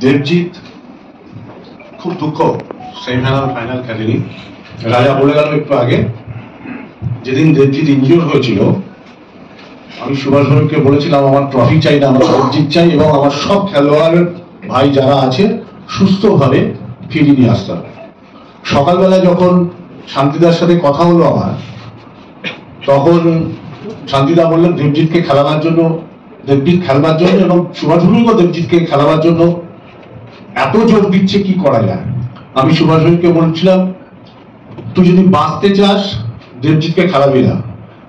দেবজিৎ খুব দুঃখ semifinal final খেলেনি। রাজা বলে গেল একটু আগে, যেদিন দেবজিৎ ইনজিওর হয়েছিল আমি সুভাষ ভৌমিককে বলেছিলাম আমার ট্রফি চাই না, আমার দেবজিৎ চাই এবং আমার সব খেলোয়াড়ের ভাই যারা আছে সুস্থভাবে ফিরিয়ে নিয়ে আসতে হবে। সকালবেলা যখন শান্তিদার সাথে কথা হলো আমার, তখন শান্তিদা বললেন দেবজিৎকে খেলাবার জন্য, দেবজিৎ খেলবার জন্য এবং সুভাষ ভৌমিকও দেবজিৎকে খেলাবার জন্য এত জোর দিচ্ছে, কি করা যায়। আমি সুভাষ ভৌমিককে বলছিলাম তুই যদি বাঁচতে চাস দেবজিৎকে খেলাবি না,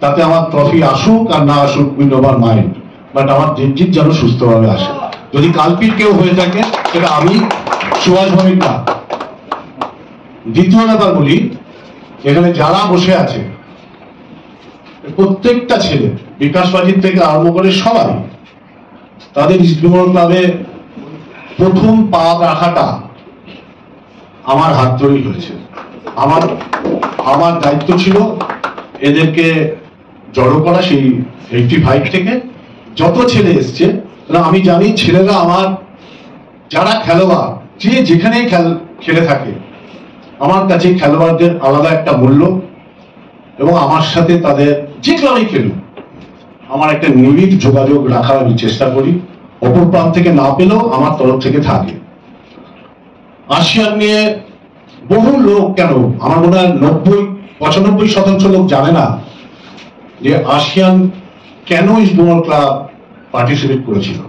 তাতে আমার ট্রফি আসুক আর না আসুক উই নেভার মাইন্ড, বাট আমার দেবজিৎ যেন সুস্থভাবে আসে। যদি কালপিট কেউ হয়ে থাকে সেটা আমি, সুভাষ ভৌমিক না। দ্বিতীয় ব্যাপার বলি, এখানে যারা বসে আছে প্রত্যেকটা ছেলে, বিকাশ বাজির থেকে আরম্ভ করে সবাই, তাদের ইস্টবেঙ্গল ক্লাবে প্রথম পা রাখাটা আমার হাত ধরেই হয়েছে। আমার দায়িত্ব ছিল এদেরকে জড়ো করা। সেই 85 থেকে যত ছেলে এসছে, আমি জানি ছেলেরা আমার যারা খেলোয়াড়, যে যেখানে খেলে থাকে, আমার কাছে খেলোয়াড়দের আলাদা একটা মূল্য এবং আমার সাথে তাদের যে ক্লাবেই খেলুক আমার একটা নিবিড় যোগাযোগ রাখার আমি চেষ্টা করি। অপর প্রান্ত থেকে না পেলেও আমার তরফ থেকে থাকে। আসিয়ান নিয়ে বহু লোক, কেন আমার মনে হয় 95% লোক জানে না যে আসিয়ান কেন ইস্টবেঙ্গল ক্লাব পার্টিসিপেট করেছিল।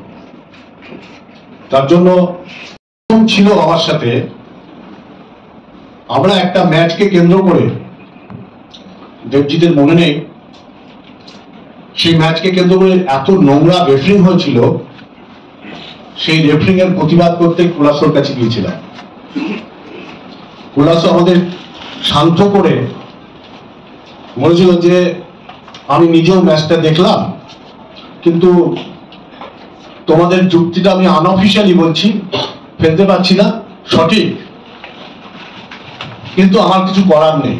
তার জন্য ছিল আমার সাথে, আমরা একটা ম্যাচকে কেন্দ্র করে, দেবজিতের মনে নেই, সেই ম্যাচকে কেন্দ্র করে এত নোংরা রেফারিং হয়েছিল, সেই রেফারিং এর প্রতিবাদ করতে কুলাসোর কাছে গিয়েছিলাম। কুলাসো আমাদের শান্ত করে বলেছিল যে আমি নিজেও ম্যাচটা দেখলাম, কিন্তু তোমাদের যুক্তিটা আমি আনঅফিশিয়ালি বলছি, ফেলতে পারছি না, সঠিক, কিন্তু আমার কিছু করার নেই।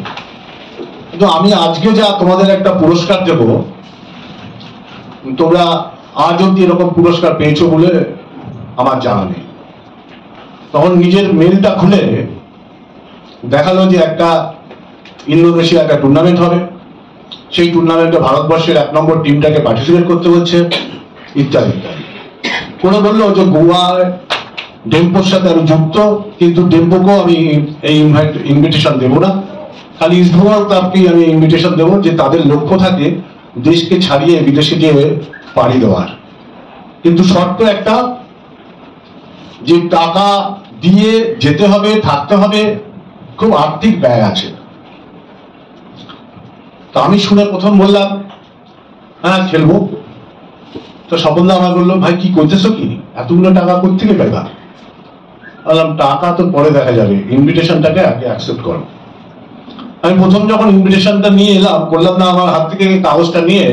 কিন্তু আমি আজকে যা তোমাদের একটা পুরস্কার দেব, তোমরা আজ অব্দি এরকম পুরস্কার পেয়েছো বলে আমার জানা নেই। তখন নিজের মেলটা খুলে দেখালো যে একটা ইন্দোনেশিয়া একটা টুর্নামেন্ট হবে, সেই টুর্নামেন্টে ভারতবর্ষের 1 নম্বর টিমটাকে পার্টিসিপেট করতে হচ্ছে, ইত্যাদি ইত্যাদি। কোনো বললো যে গোয়ার ডেম্পোর সাথে আমি যুক্ত, কিন্তু ডেম্পোকেও আমি এই ইনভিটেশন দেবো না, খালি ইস্টবেঙ্গল ক্লাবকেই আমি ইনভিটেশন দেবো, যে তাদের লক্ষ্য থাকে দেশকে ছাড়িয়ে বিদেশে গিয়ে পাড়ি দেওয়ার। কিন্তু শর্ত একটা, যে টাকা দিয়ে যেতে হবে, থাকতে হবে, খুব আর্থিক ব্যয় আছে। তো আমি শুনে প্রথম বললাম হ্যাঁ খেলবো। তো স্বপনদা আমার বললো ভাই কি করতেছো, কি এতগুলো টাকা কোত্থেকে পেবা? বললাম টাকা তো পরে দেখা যাবে, ইনভিটেশনটাকে আগে অ্যাকসেপ্ট করো। আমি প্রথম যখন ইনভিটেশনটা নিয়ে এলাম, করলাম না, আমার হাত থেকে কাগজটা নিয়ে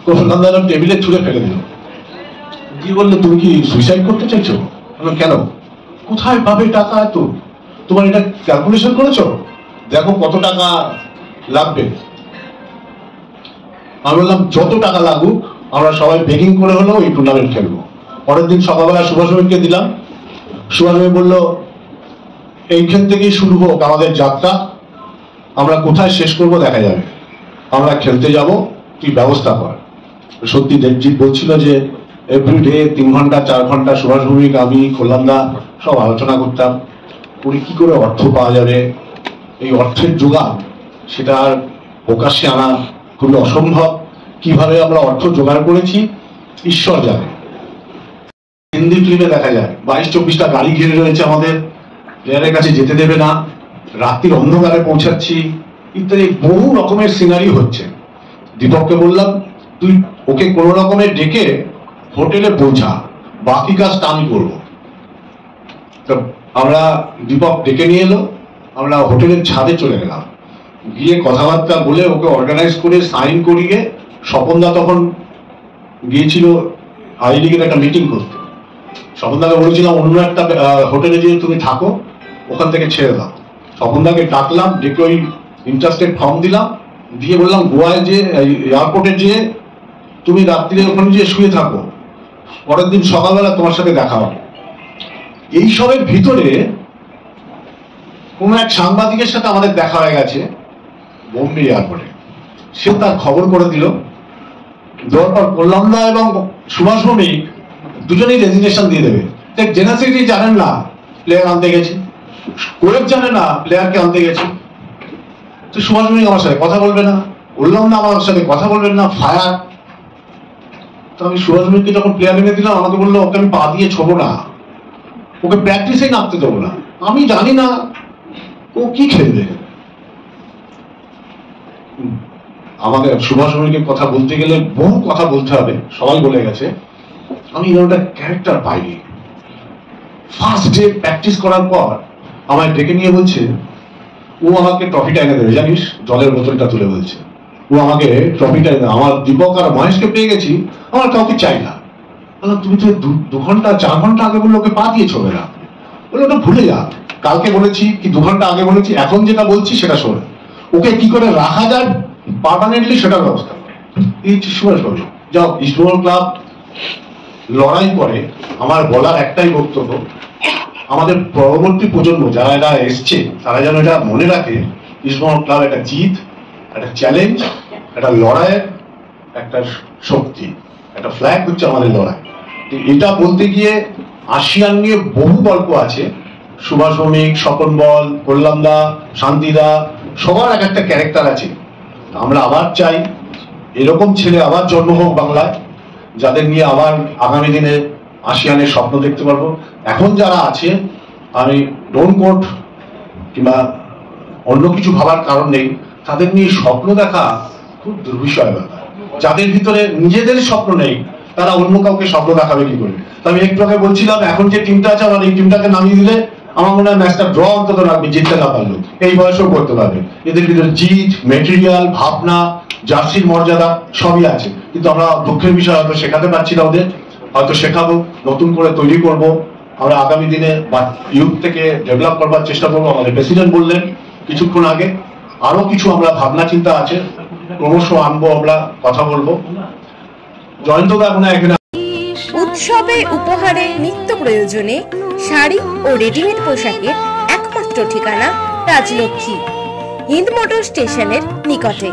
করলাম না, টেবিলে ছুঁড়ে ফেলে দিল। কি বললো তুমি কি সুইসাইড করতে চাইছো? কেন? কোথায় পাবে টাকা এত? তোমার এটা ক্যালকুলেশন করেছো? দেখো কত টাকা লাগবে। আমি বললাম যত টাকা লাগুক, আমরা সবাই বেকিং করে হলেও এই টুর্নামেন্ট খেলবো। পরের দিন সকালবেলা সুভাষ ভৌমিককে দিলাম। সুভাষ ভৌমিক বললো এইখান থেকেই শুরু হোক আমাদের যাত্রা, আমরা কোথায় শেষ করব দেখা যাবে, আমরা খেলতে যাব, তুই ব্যবস্থা কর। সত্যি দেবজিৎ বলছিল যে এভরিডে 3 ঘন্টা 4 ঘন্টা সুভাষ ভৌমিক, আমি, কল্যাণদা সব আলোচনা করতাম কি করে অর্থ পাওয়া যাবে, এই অর্থের জোগাড় সেটা আর প্রকাশ্যে আনা খুবই অসম্ভব। কিভাবে আমরা অর্থ জোগাড় করেছি ঈশ্বর জানে। হিন্দি ফিল্মে দেখা যায় 22-24টা গাড়ি ঘিরে রয়েছে, আমাদের প্লেয়ারের কাছে যেতে দেবে না, রাত্রির অন্ধকারে পৌঁছাচ্ছি, ইত্যাদি বহু রকমের সিনারি হচ্ছে। দীপককে বললাম তুই ওকে কোনো রকমে ডেকে হোটেলে পৌঁছা, বাকি কাজটা আমি করবো। তো আমরা, দীপক ডেকে নিয়ে এলো, আমরা হোটেলের ছাদে চলে গেলাম, গিয়ে কথাবার্তা বলে ওকে অর্গানাইজ করে সাইন করিয়ে, স্বপনদা তখন গিয়েছিল আই লিগের একটা মিটিং করতে। স্বপনদাকে বলেছিলাম অন্য একটা হোটেলে যেয়ে তুমি থাকো, ওখান থেকে ছেড়ে দাও। স্বপনদাকে ডাকলাম, ডেকে ওই ইন্টারেস্টেড ফর্ম দিলাম, দিয়ে বললাম গোয়ায় যে এয়ারপোর্টে যেয়ে তুমি রাত্রিরে ওখানে যেয়ে শুয়ে থাকো, পরের দিন সকালবেলা তোমার সাথে দেখা হবে। এইসবের ভিতরে কোন এক সাংবাদিকের সাথে আমাদের দেখা হয়ে গেছে বোম্বে এয়ারপোর্টে। সে তার খবর করে দিল, দেওয়ার পর কল্যাণদা এবং সুভাষ ভৌমিক দুজনেই রেজিগনেশন দিয়ে দেবে। জেনারেলি জানেন না প্লেয়ার আনতে গেছে, কোচ জানে না প্লেয়ারকে আনতে গেছে। তো সুভাষ ভৌমিক আমার সাথে কথা বলবে না, কল্যাণদা আমার সাথে কথা বলবেন না, ফায়ার। তো আমি সুভাষ ভৌমিককে যখন প্লেয়ার এনে দিলাম, আমাকে বললো ওকে আমি পা দিয়ে ছোবো না, ওকে প্র্যাকটিসেই নামতে দেবো না, আমি জানি না ও কি খেলবে। আমাদের সুভাষ ভৌমিকের কথা বলতে গেলে বহু কথা বলতে হবে, সবাই বলে গেছে। আমি এরকম ক্যারেক্টার পাইনি। ফার্স্ট ডে প্র্যাকটিস করার পর আমায় ডেকে নিয়ে বলছে ও আমাকে ট্রফিটা এনে দেবে, জানিস, জলের বোতলটা তুলে বলছে ও আমাকে ট্রফিটা এনে। আমার দীপক আর মহেশকে পেয়ে গেছি, আমার কাউকে চাই না। তুমি তো 2 ঘন্টা 4 ঘন্টা আগে বললো ওকে পা দিয়ে ছবে না, বলে ওটা ভুলে যা। কালকে বলেছি কি 2 ঘন্টা আগে বলেছি, এখন যেটা বলছি সেটা শোন। ওকে কি করে রাখা যায় পার্মানেন্টলি সেটার ব্যবস্থা করে। এই সুভাষ বাবু যাও, ইস্টবেঙ্গল ক্লাব লড়াই করে। আমার বলার একটাই বক্তব্য, আমাদের পরবর্তী প্রজন্ম যারা এরা এসছে তারা যেন এটা মনে রাখে, ইস্টবেঙ্গল ক্লাব একটা জিত, একটা চ্যালেঞ্জ, একটা লড়াইয়ের একটা শক্তি, একটা ফ্ল্যাগ হচ্ছে আমাদের লড়াই। এটা বলতে গিয়ে আসিয়ান নিয়ে বহু গল্প আছে। সুভাষ ভৌমিক, স্বপন বল, কল্যাণদা, শান্তিদা, সবার এক একটা ক্যারেক্টার আছে। আমরা আবার চাই এরকম ছেলে আবার জন্ম হোক বাংলায়, যাদের নিয়ে আবার আগামী দিনে আসিয়ানের স্বপ্ন দেখতে পারবো। এখন যারা আছে, আমি ডোন্ট কোট কিংবা অন্য কিছু ভাবার কারণ নেই, তাদের নিয়ে স্বপ্ন দেখা খুব দুর্বিষয় ব্যাপার। যাদের ভিতরে নিজেদের স্বপ্ন নেই তারা অন্য কাউকে স্বপ্ন দেখাবে কি করে? আমি একটু আগে বলছিলাম, এখন যে টিমটা আছে আমার এই টিমটাকে নামিয়ে দিলে আমার মনে হয় ম্যাচটা ড্র অন্তত রাখবে, জিততে না পারলো এই বয়সেও করতে পারবে। এদের ভিতরে জিত, মেটেরিয়াল, ভাবনা, জার্সির মর্যাদা সবই আছে, কিন্তু আমরা দুঃখের বিষয় হয়তো শেখাতে পারছি না ওদের। হয়তো শেখাবো, নতুন করে তৈরি করব। আমরা আগামী দিনে ইউথ থেকে ডেভেলপ করবার চেষ্টা করবো। আমাদের প্রেসিডেন্ট বললেন কিছুক্ষণ আগে, আরো কিছু আমরা ভাবনা চিন্তা আছে, ক্রমশ আনবো, আমরা কথা বলবো। জয়ন্তদা এখন এখানে উৎসবে উপহারে নিত্য প্রয়োজনে শাড়ি ও রেডিমেড পোশাকের একমাত্র ঠিকানা রাজলক্ষ্মী, হিন্দ মোটর স্টেশনের নিকটে।